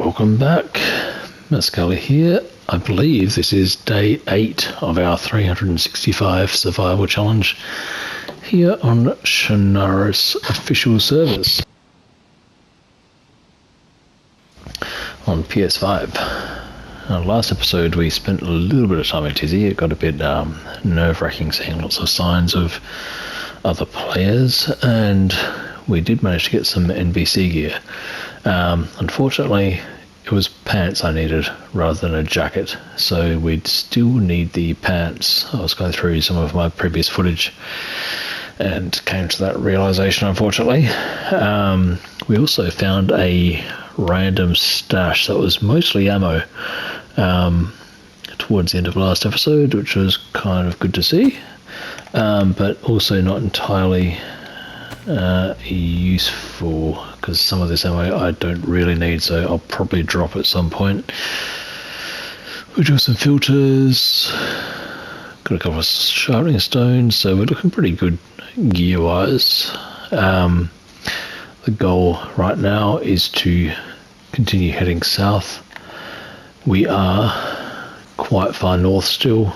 Welcome back, Mascali here. I believe this is day 8 of our 365 survival challenge here on Chernarus official service on PS5. Last episode we spent a little bit of time at Tisy. It got a bit nerve-wracking seeing lots of signs of other players, and we did manage to get some NBC gear. Unfortunately, it was pants I needed rather than a jacket, so we'd still need the pants. I was going through some of my previous footage and came to that realization, unfortunately. We also found a random stash that was mostly ammo towards the end of last episode, which was kind of good to see, but also not entirely useful, because some of this ammo I don't really need, so I'll probably drop at some point. We got some filters, got a couple of sharpening stones, so we're looking pretty good gear wise. The goal right now is to continue heading south. We are quite far north still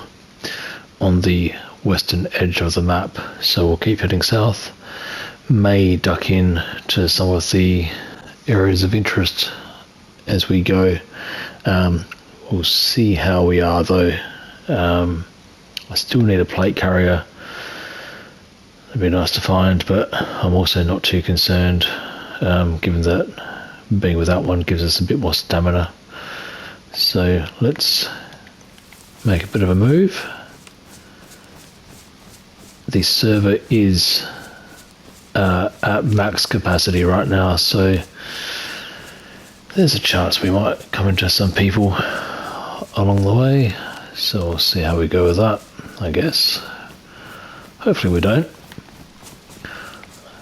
on the western edge of the map, so we'll keep heading south. May duck in to some of the areas of interest as we go. We'll see how we are though. I still need a plate carrier. It'd be nice to find, but I'm also not too concerned, given that being without one gives us a bit more stamina. So let's make a bit of a move. The server is at max capacity right now, so there's a chance we might come into some people along the way, so we'll see how we go with that, I guess. Hopefully we don't.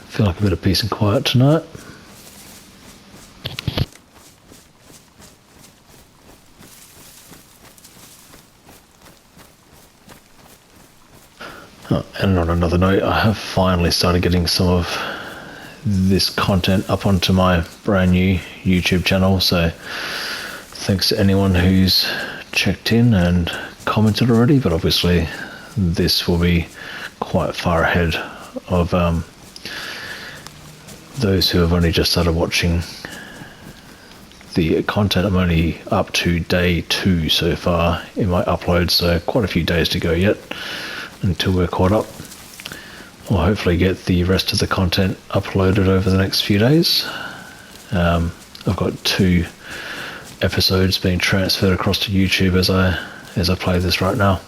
Feel like a bit of peace and quiet tonight. Oh, and on another note, I have finally started getting some of this content up onto my brand new YouTube channel, so thanks to anyone who's checked in and commented already, but obviously this will be quite far ahead of those who have only just started watching the content. I'm only up to day 2 so far in my upload, so quite a few days to go yet until we're caught up. I'll hopefully get the rest of the content uploaded over the next few days. I've got 2 episodes being transferred across to YouTube as I play this right now.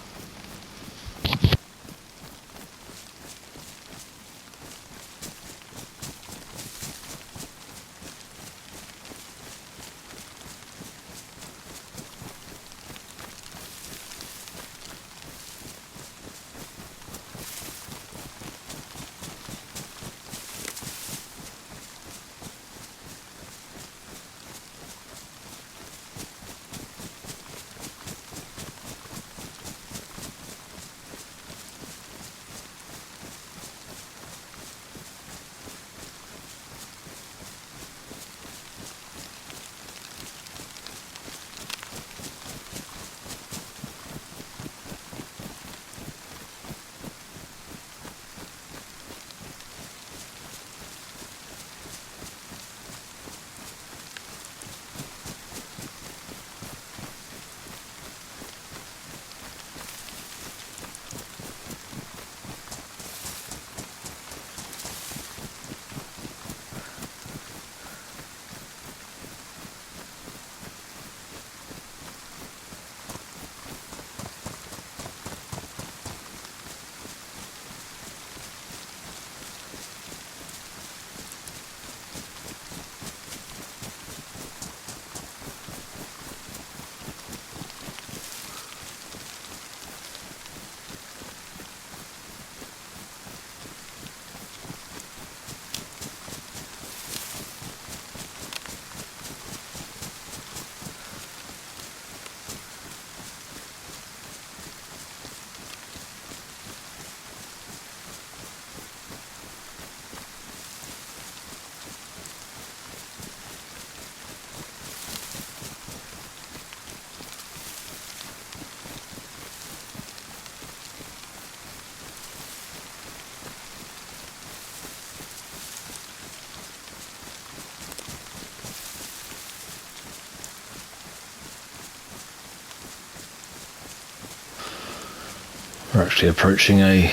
We're actually approaching a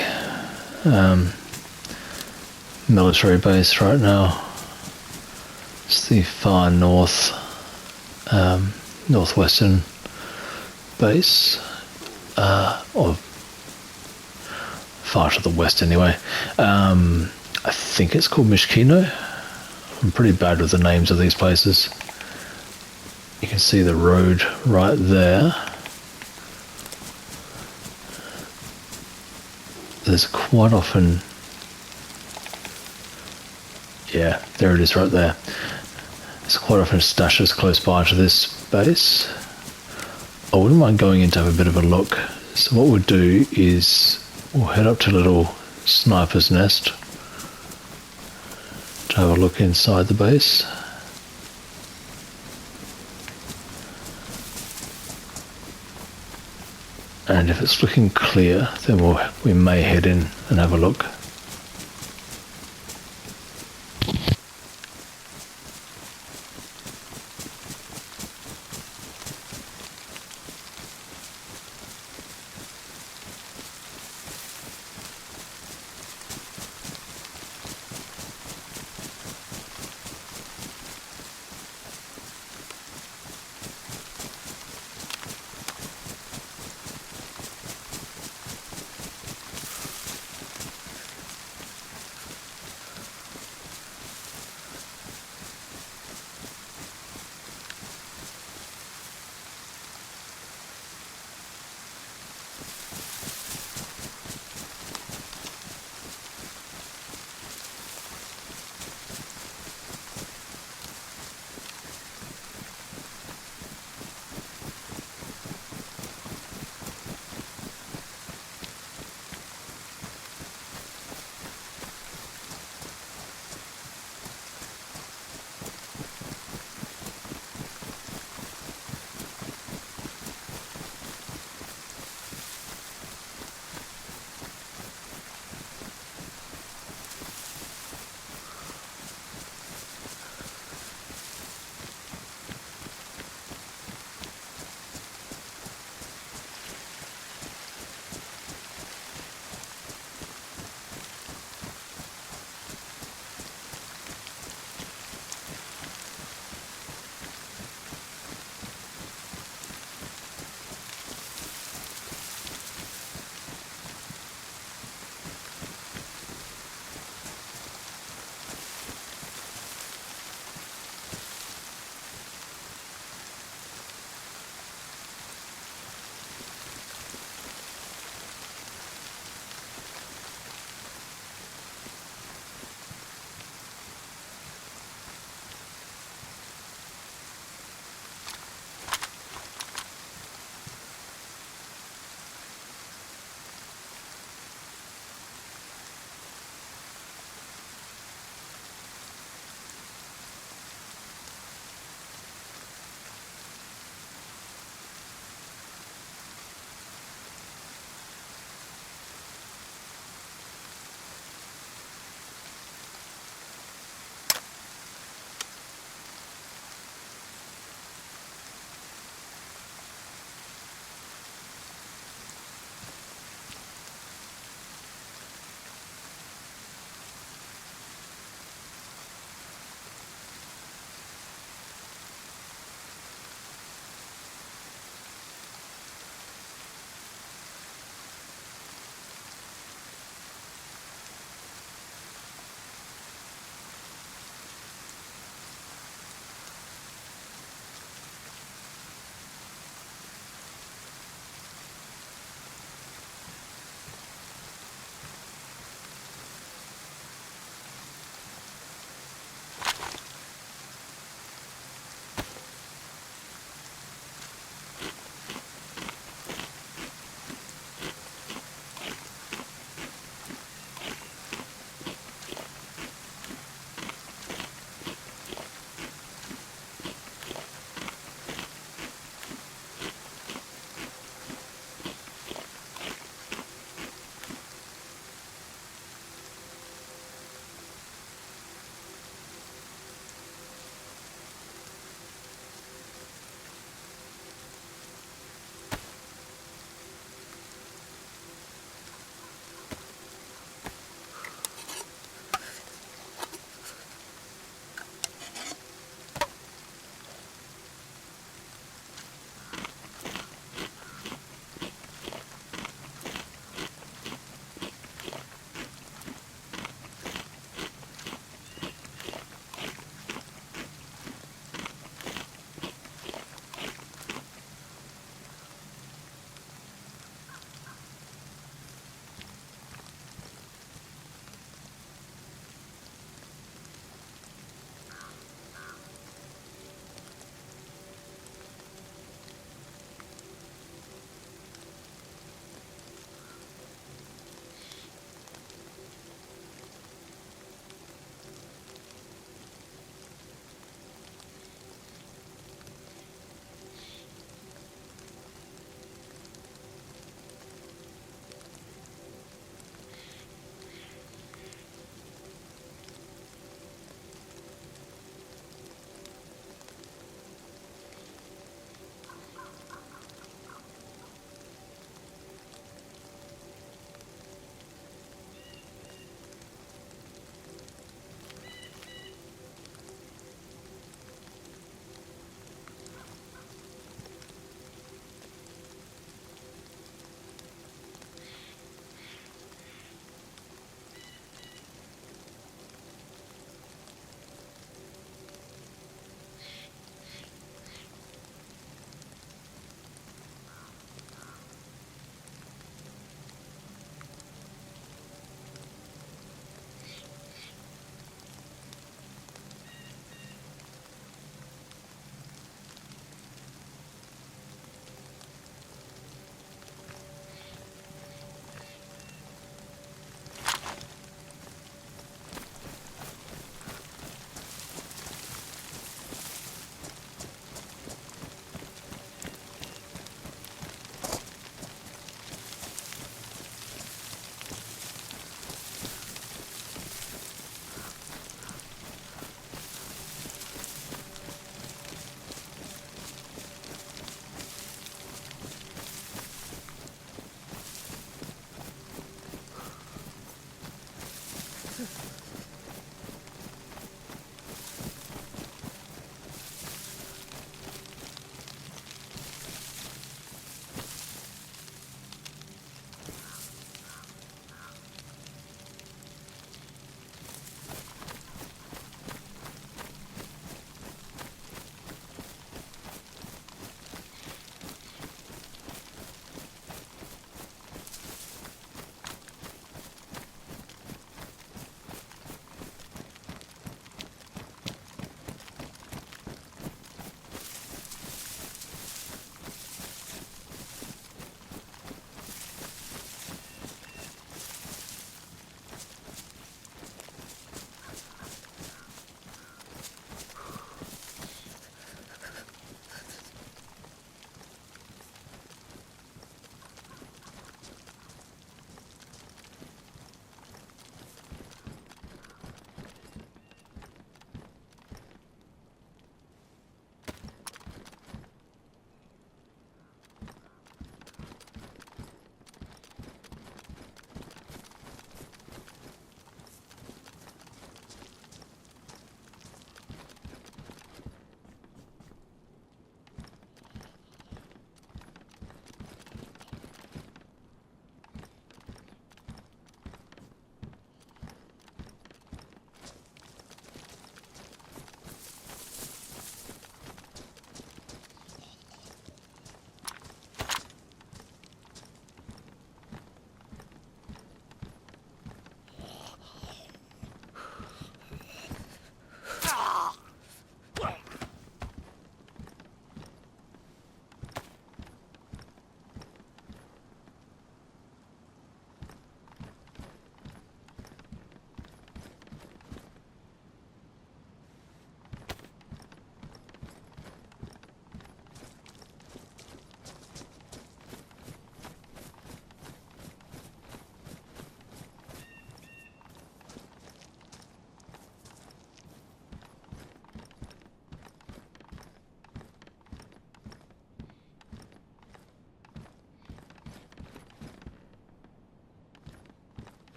military base right now. It's the far north, northwestern base, or far to the west anyway. I think it's called Mishkino. I'm pretty bad with the names of these places. You can see the road right there. There's quite often, yeah, there it is right there. There's quite often stashes close by to this base. I wouldn't mind going in to have a bit of a look. So what we'll do is we'll head up to a little sniper's nest to have a look inside the base. And if it's looking clear, then we may head in and have a look.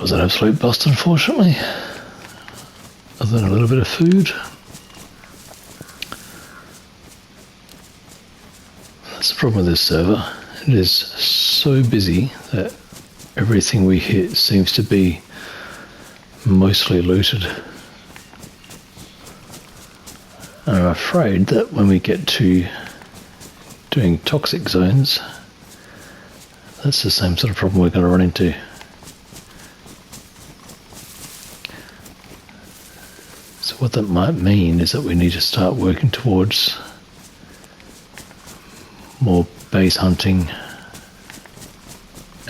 That was an absolute bust, unfortunately. Other than a little bit of food. That's the problem with this server. It is so busy that everything we hit seems to be mostly looted. And I'm afraid that when we get to doing toxic zones, that's the same sort of problem we're going to run into. So what that might mean is that we need to start working towards more base hunting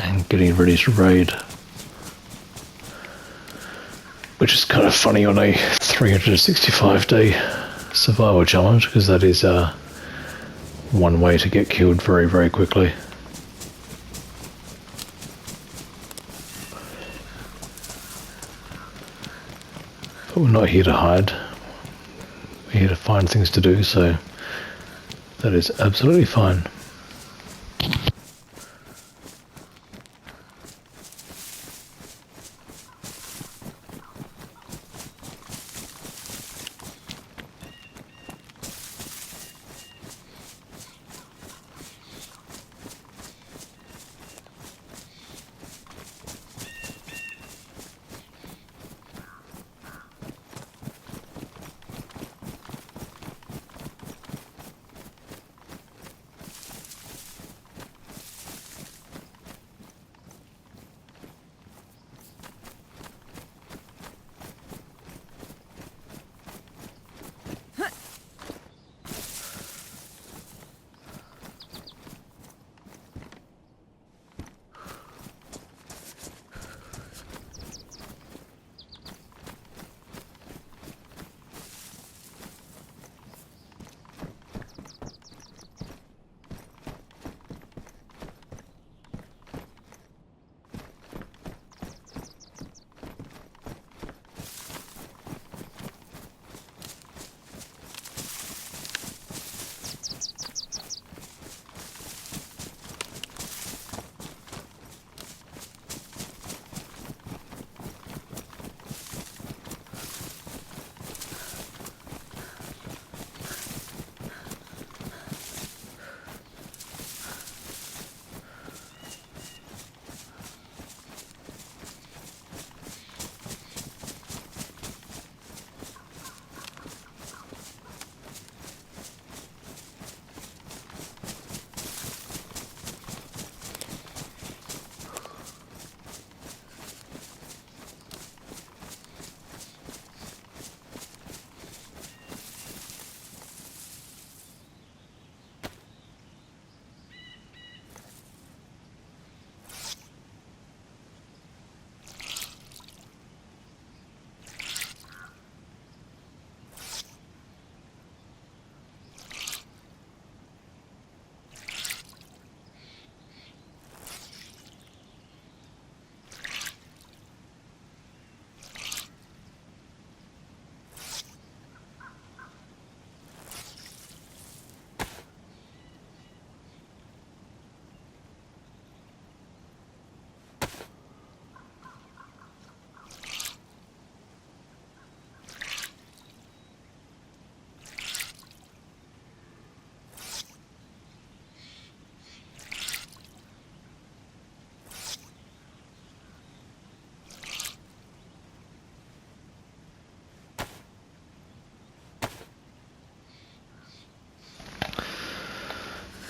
and getting ready to raid. Which is kind of funny on a 365-day survival challenge, because that is one way to get killed very, very quickly. But we're not here to hide. We're here to find things to do, so that is absolutely fine.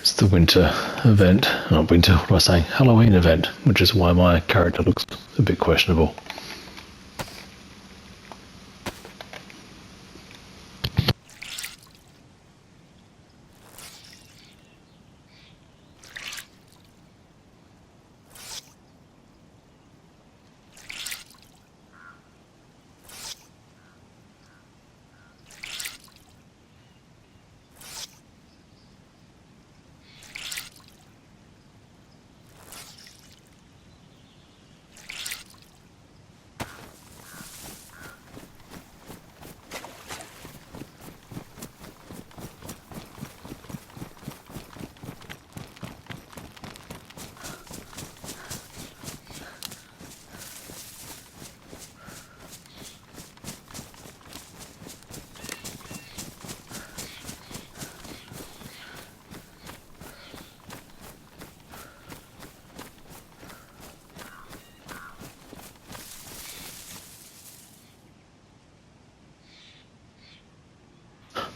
It's the winter event, not winter, what am I saying? Halloween event, which is why my character looks a bit questionable.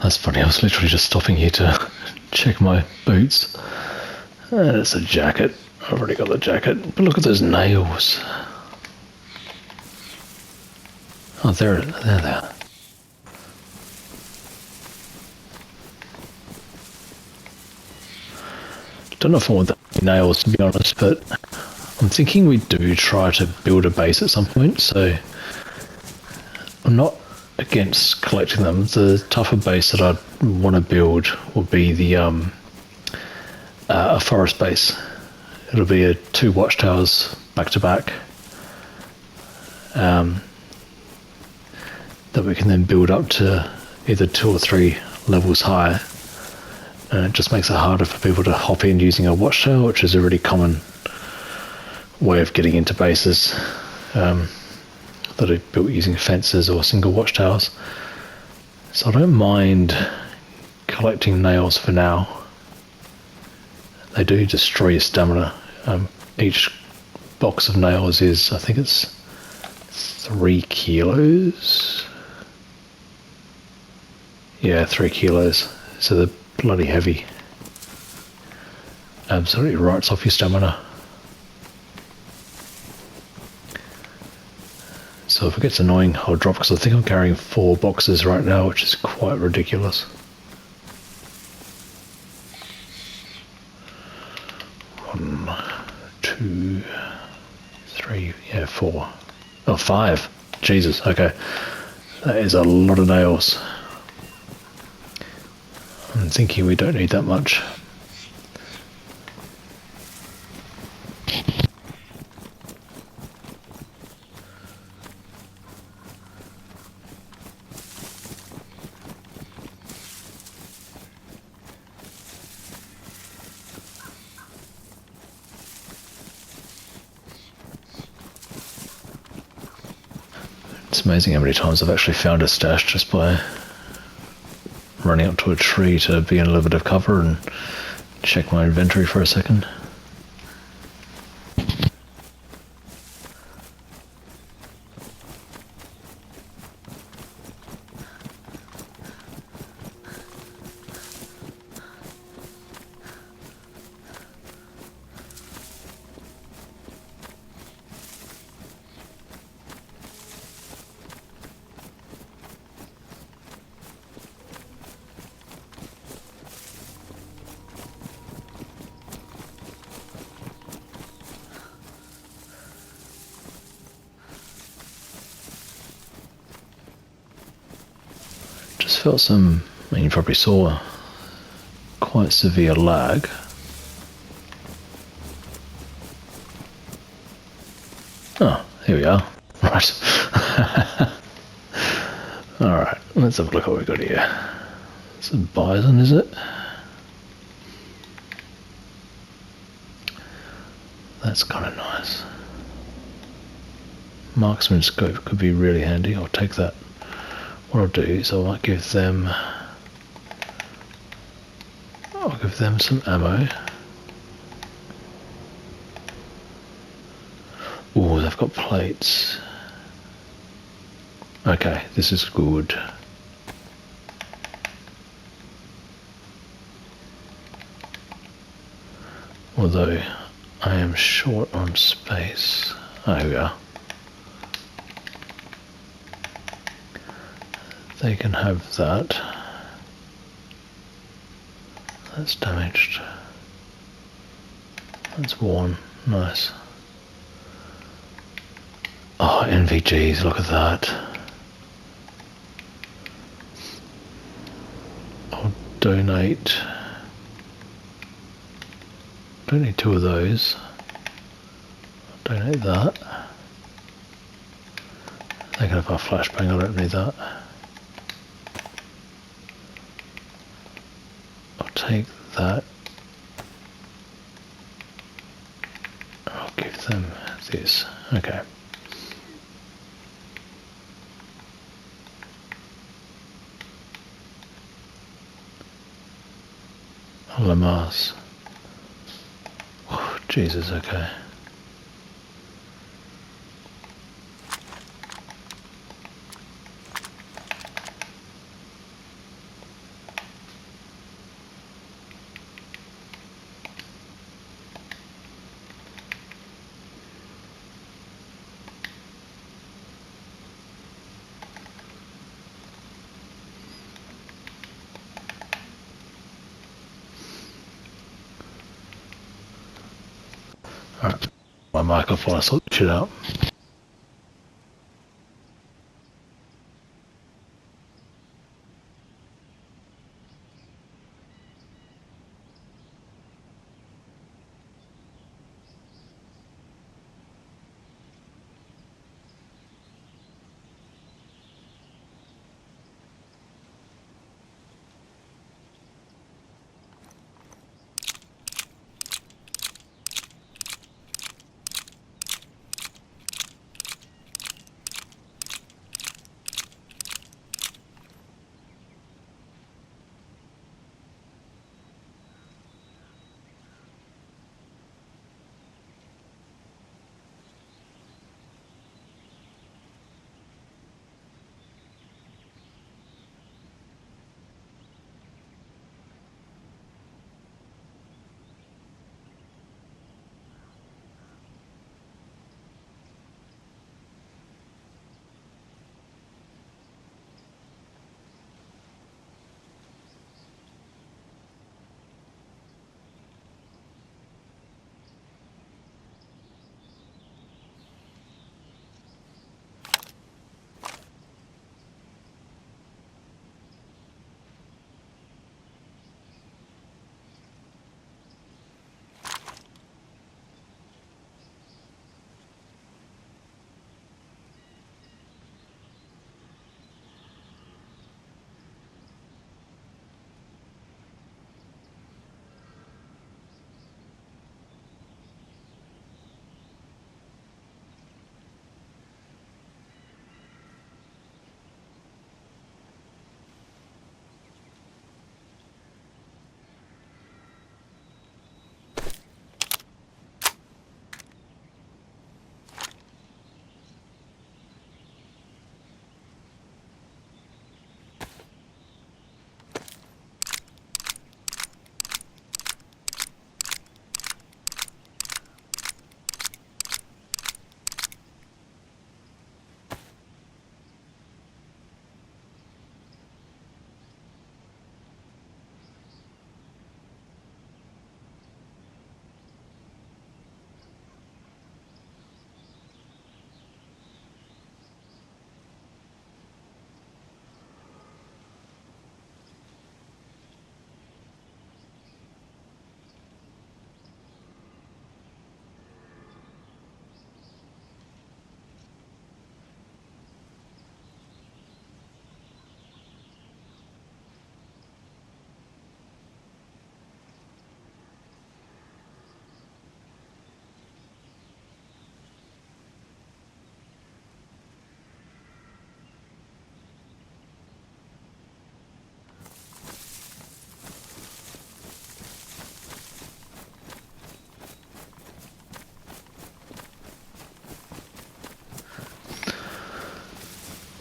That's funny, I was literally just stopping here to check my boots. It's a jacket. I've already got the jacket. But look at those nails. Oh, they're there. Don't know if I want the nails, to be honest, but I'm thinking we do try to build a base at some point, so I'm not against collecting them. The type of base that I'd want to build will be the a forest base. It'll be 2 watchtowers back to back that we can then build up to either 2 or 3 levels higher. And it just makes it harder for people to hop in using a watchtower, which is a really common way of getting into bases that are built using fences or single watchtowers. So I don't mind collecting nails for now. They do destroy your stamina. Each box of nails is, I think it's 3 kilos. Yeah, 3 kilos. So they're bloody heavy. Absolutely writes off your stamina. So if it gets annoying, I'll drop, because I think I'm carrying 4 boxes right now, which is quite ridiculous. 1, 2, 3, yeah, 4. Oh, 5. Jesus, okay. That is a lot of nails. I'm thinking we don't need that much. It's amazing how many times I've actually found a stash just by running up to a tree to be in a little bit of cover and check my inventory for a second. Just felt some, I mean, you probably saw quite severe lag. Oh, here we are. Right. Alright, let's have a look at what we've got here. It's a bison, is it? That's kind of nice. Marksman scope could be really handy. I'll take that. What I'll do is I might give them... I'll give them some ammo. Oh, they've got plates. Okay, this is good. Although I am short on space. Oh, here we are. They can have that. That's damaged. That's worn. Nice. Oh, NVGs, look at that. I'll donate. Don't need 2 of those. I'll donate that. They can have our flashbang, I don't need that. I'll take that. I'll give them this. Okay. Lamas. Oh, Jesus, okay. my mic off while I sort this shit out.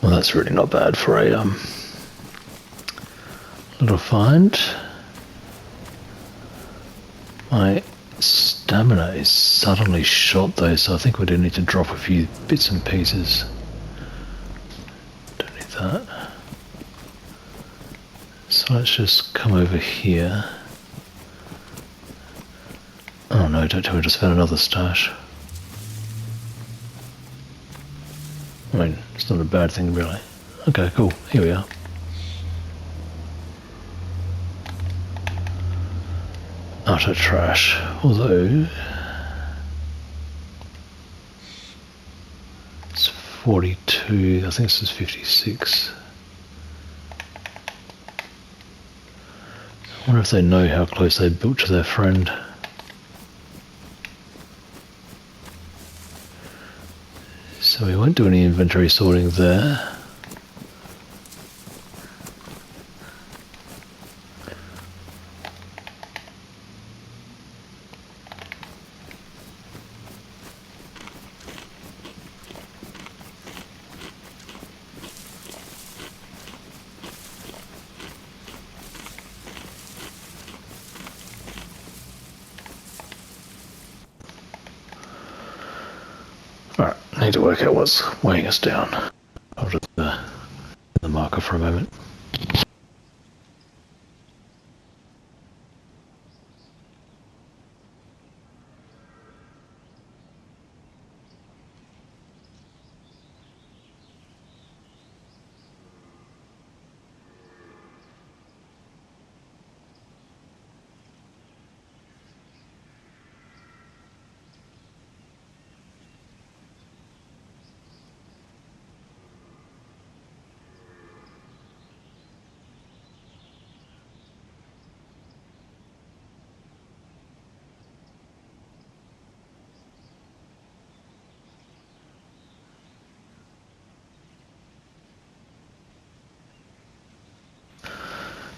Well, that's really not bad for a little find. My stamina is suddenly shot though, so I think we do need to drop a few bits and pieces. Don't need that. So let's just come over here. Oh no, don't tell me I just found another stash. I mean, it's not a bad thing really. Okay, cool, here we are. Utter trash, although it's 42, I think this is 56. I wonder if they know how close they built to their friend. So we won't do any inventory sorting there. Alright, I need to work out what's weighing us down. I'll just the marker for a moment.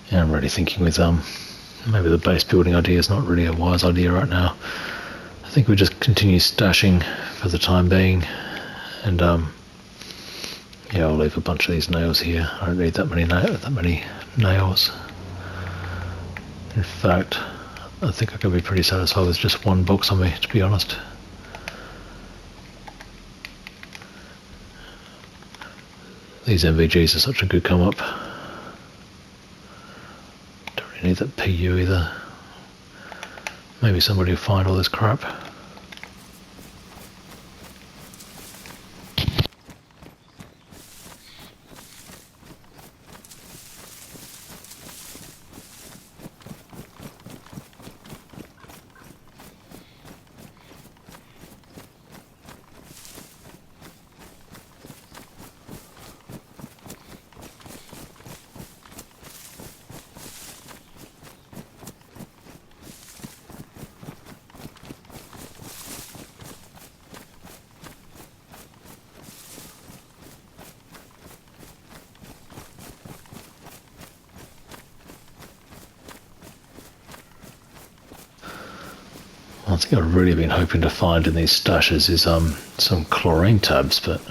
Yeah, I'm really thinking with maybe the base building idea is not really a wise idea right now. I think we just continue stashing for the time being, and yeah, I'll leave a bunch of these nails here. I don't need that many nails. In fact, I think I can be pretty satisfied with just one box on me, to be honest. These MVGs are such a good come up. Don't really need that PU either. Maybe somebody will find all this crap. One thing I've really been hoping to find in these stashes is some chlorine tabs, but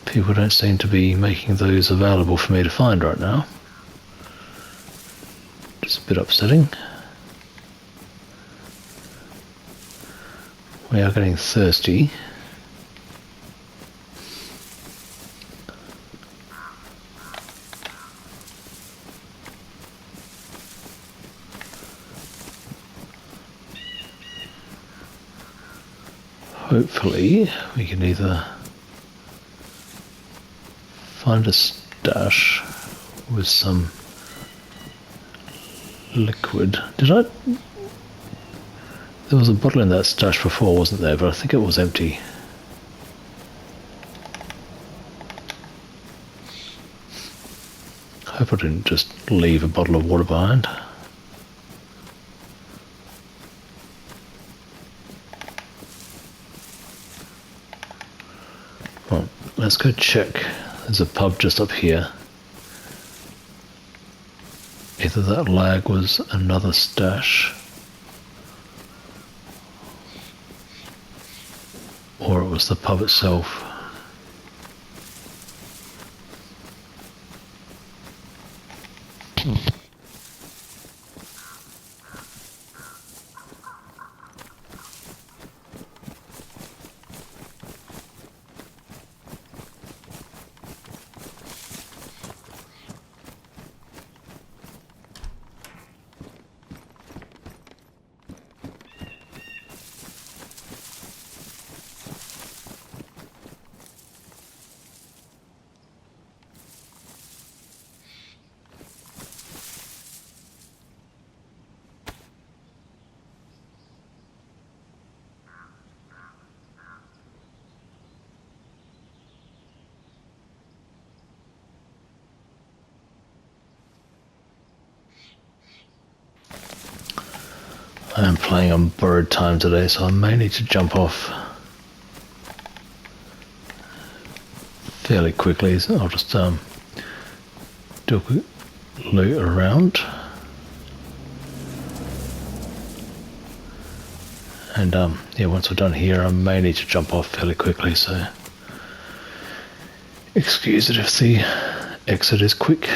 people don't seem to be making those available for me to find right now. Just a bit upsetting. We are getting thirsty. Hopefully we can either find a stash with some liquid. There was a bottle in that stash before, wasn't there? But I think it was empty. Hope I didn't just leave a bottle of water behind. Well, let's go check. There's a pub just up here. Either that lag was another stash, or it was the pub itself. I am playing on borrowed time today, so I may need to jump off fairly quickly. So I'll just do a quick loot around, and yeah, once we're done here, I may need to jump off fairly quickly. So excuse it if the exit is quick.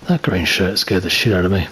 That green shirt scared the shit out of me.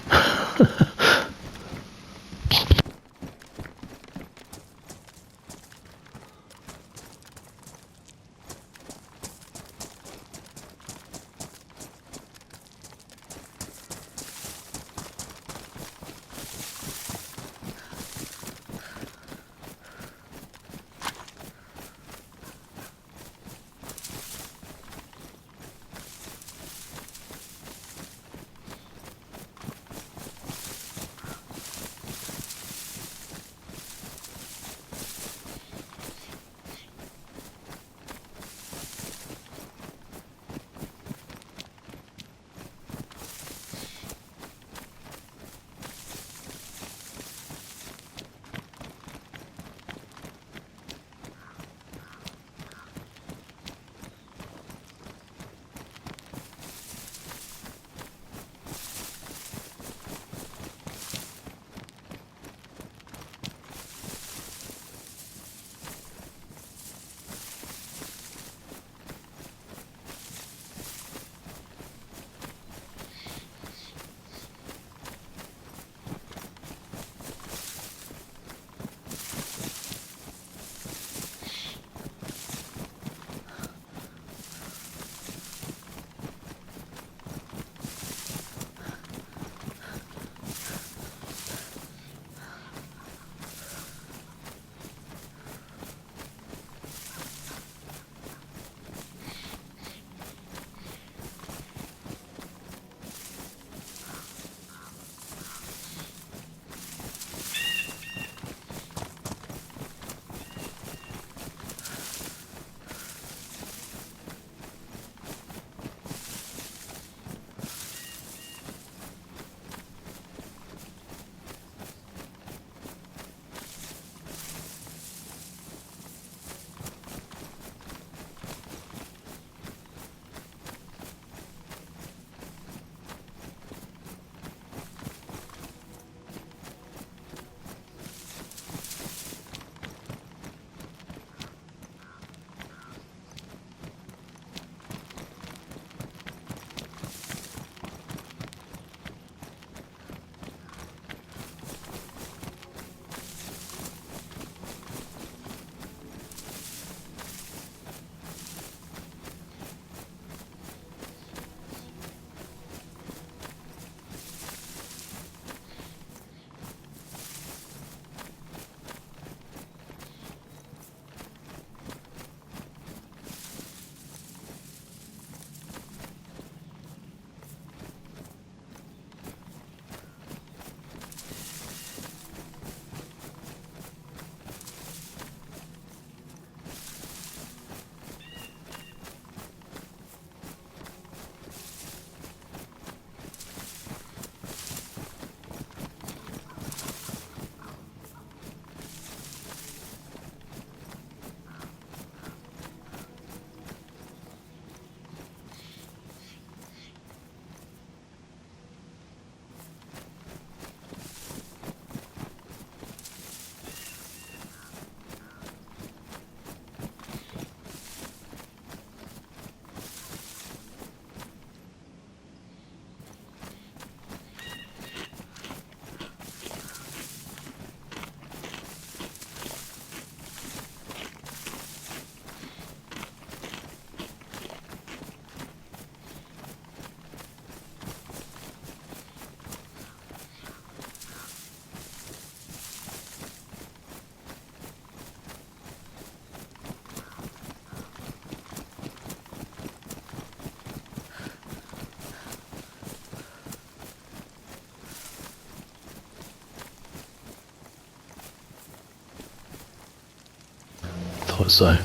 so.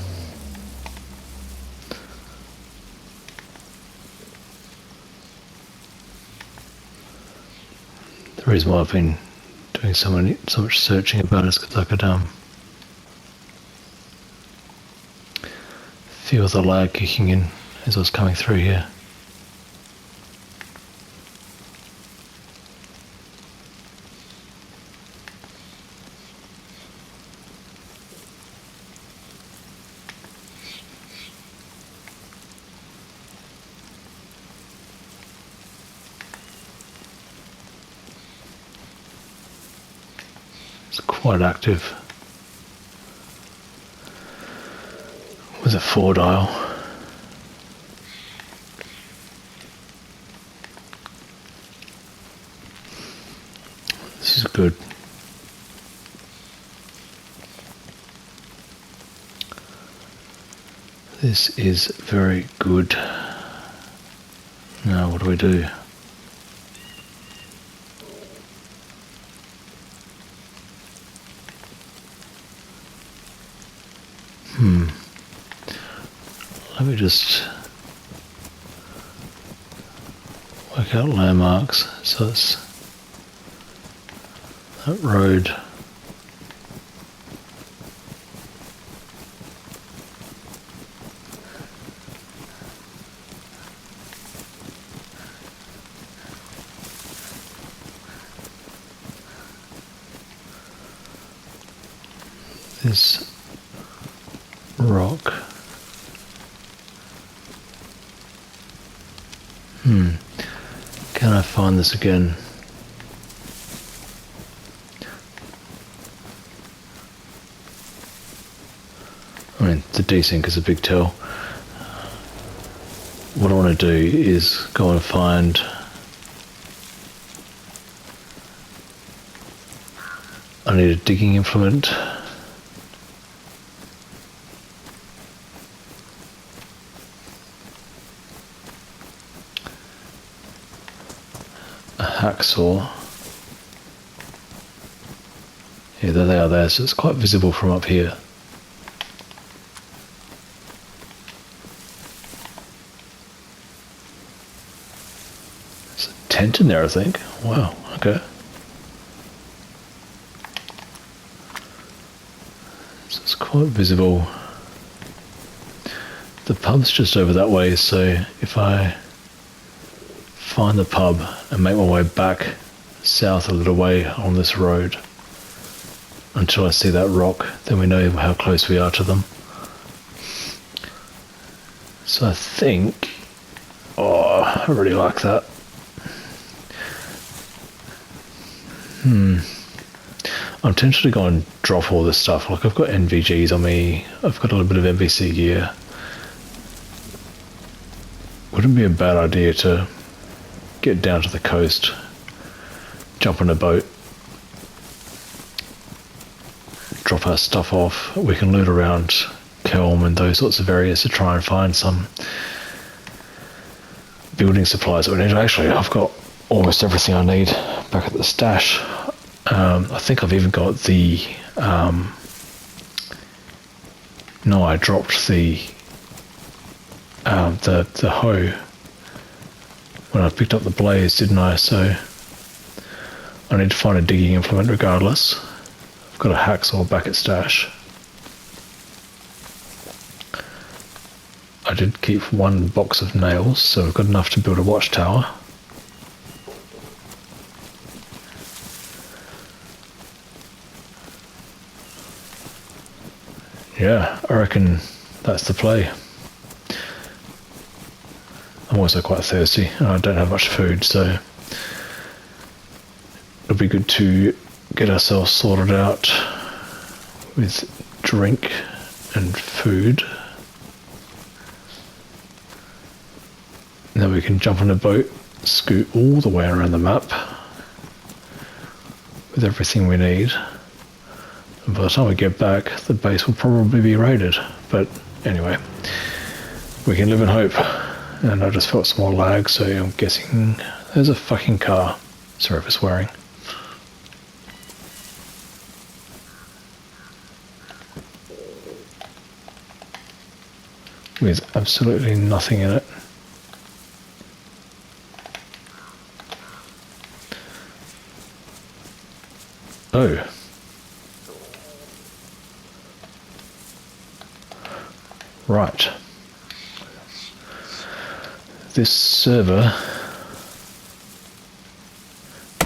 The reason why I've been doing so much searching about it is because I could feel the lag kicking in as I was coming through here. It's quite active with a 4-dial. This is good. This is very good. Now what do we do? Let me just work out landmarks. So it's that road. This rock. Can I find this again? I mean, the desync is a big tell. What I want to do is go and find I need a digging implement. Hacksaw. Yeah, there they are there, so it's quite visible from up here. There's a tent in there, I think. Wow, okay. So it's quite visible. The pub's just over that way, so if I find the pub and make my way back south a little way on this road until I see that rock, then we know how close we are to them. So I think, oh, I really like that. I'm tempted to go and drop all this stuff. Like, I've got NVGs on me, I've got a little bit of NBC gear. Wouldn't be a bad idea to get down to the coast, jump on a boat, drop our stuff off. We can loot around Kelm and those sorts of areas to try and find some building supplies that we need. Actually, I've got almost everything I need back at the stash. I think I've even got the no, I dropped the hoe when I picked up the blaze, didn't I? So I need to find a digging implement regardless. I've got a hacksaw back at stash. I did keep one box of nails, so I've got enough to build a watchtower. Yeah, I reckon that's the play. I'm also quite thirsty and I don't have much food, so it'll be good to get ourselves sorted out with drink and food. And then we can jump on a boat, scoot all the way around the map with everything we need. And by the time we get back, the base will probably be raided. But anyway, we can live in hope. And I just felt some more lag, so I'm guessing there's a fucking car. Sorry for swearing. with absolutely nothing in it. Oh. Right. This server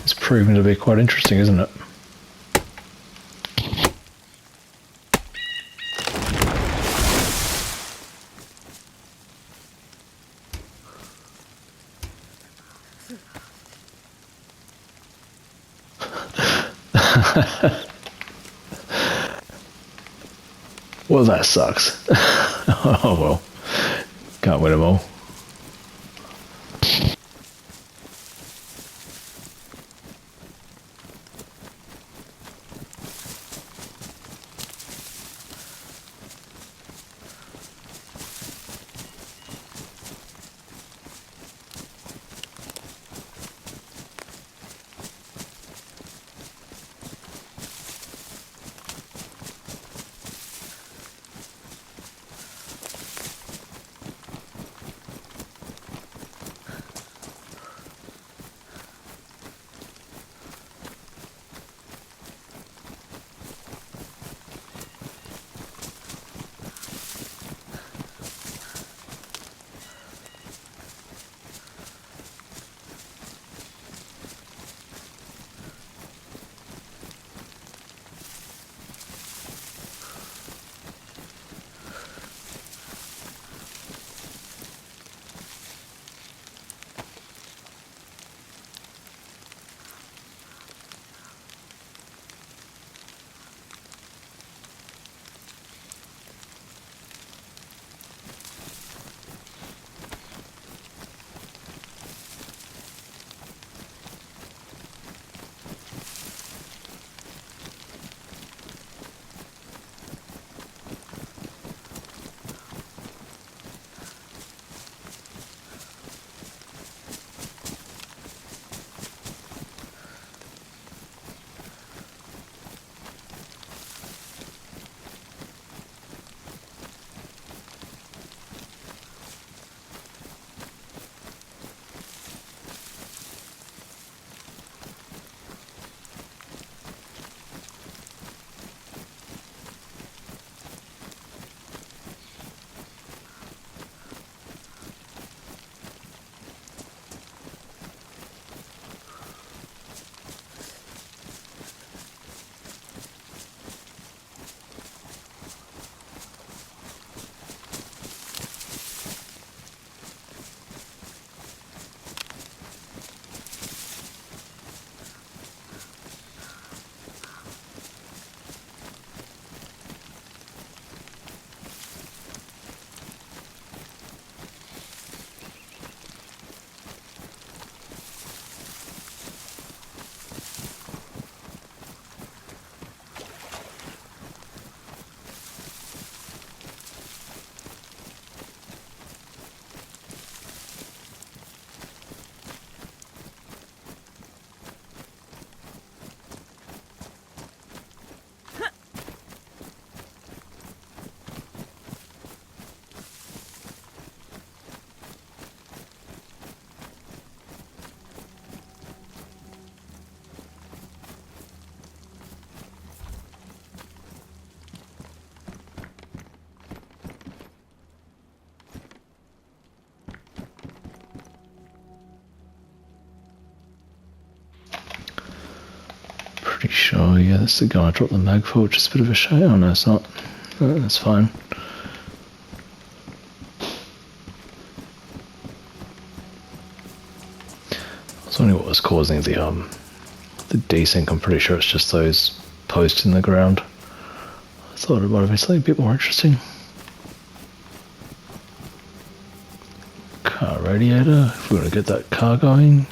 is proving to be quite interesting, isn't it? Well, that sucks. Oh well. Can't win them all. Pretty sure, yeah, that's the guy I dropped the mag for, which is a bit of a shame. Oh no, it's not. That's fine. I was wondering what was causing the desync. I'm pretty sure it's just those posts in the ground. I thought it might have been something a bit more interesting. Car radiator, if we want to get that car going.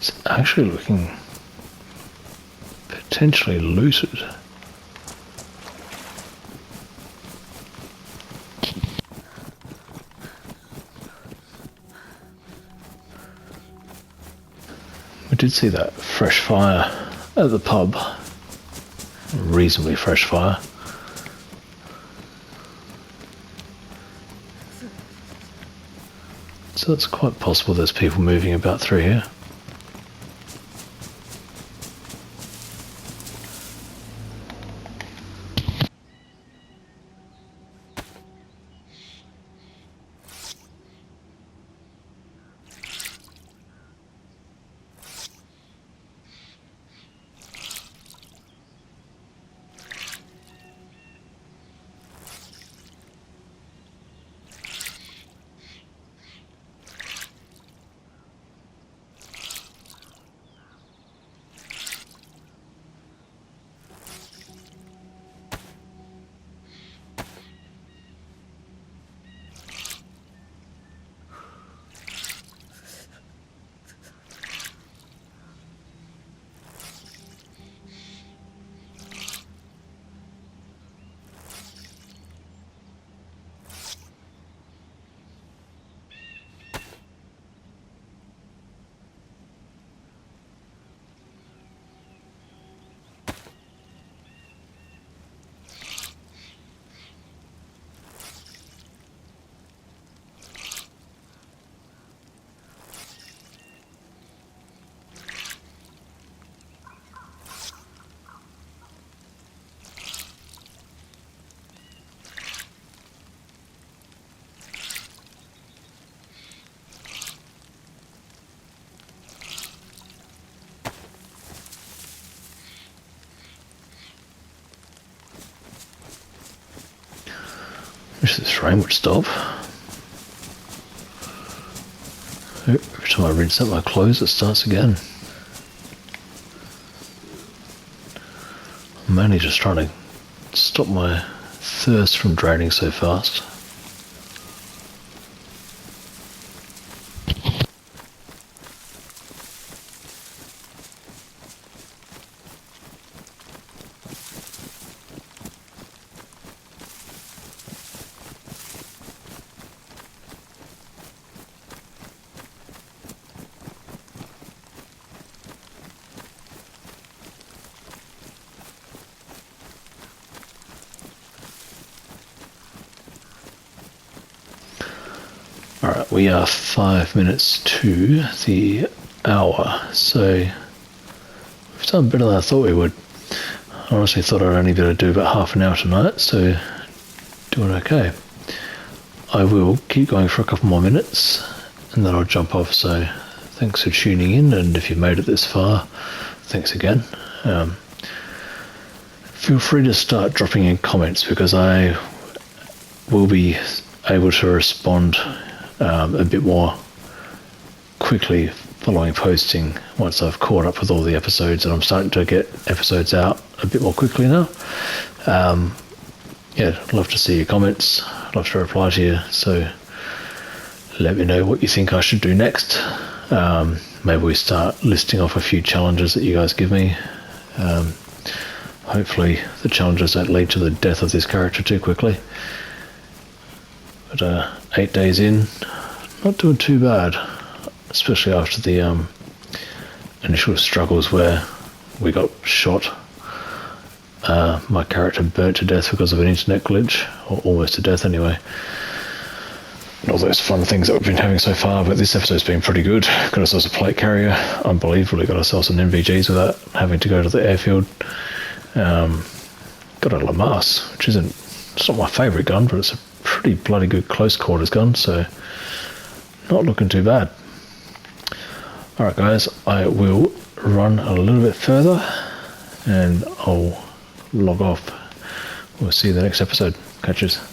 It's actually looking potentially looted. We did see that fresh fire at the pub. Reasonably fresh fire. So it's quite possible there's people moving about through here. Wish this rain would stop. Every time I rinse out my clothes, it starts again. I'm mainly just trying to stop my thirst from draining so fast. Alright, we are 5 minutes to the hour, so we've done better than I thought we would. I honestly thought I'd only be able to do about half an hour tonight, so doing okay. I will keep going for a couple more minutes and then I'll jump off, so thanks for tuning in, and if you've made it this far, thanks again. Feel free to start dropping in comments because I will be able to respond a bit more quickly following posting once I've caught up with all the episodes, and I'm starting to get episodes out a bit more quickly now. Yeah, I'd love to see your comments, I'd love to reply to you, so let me know what you think I should do next. Maybe we start listing off a few challenges that you guys give me. Hopefully the challenges don't lead to the death of this character too quickly. But 8 days in, not doing too bad, especially after the initial struggles where we got shot. My character burnt to death because of an internet glitch, or almost to death anyway. And all those fun things that we've been having so far, but this episode's been pretty good. Got ourselves a plate carrier, unbelievably got ourselves some NVGs without having to go to the airfield. Got a Lamas, which it's not my favourite gun, but it's a pretty bloody good close quarters gun, so not looking too bad. Alright guys, I will run a little bit further and I'll log off. We'll see you in the next episode. Catch us.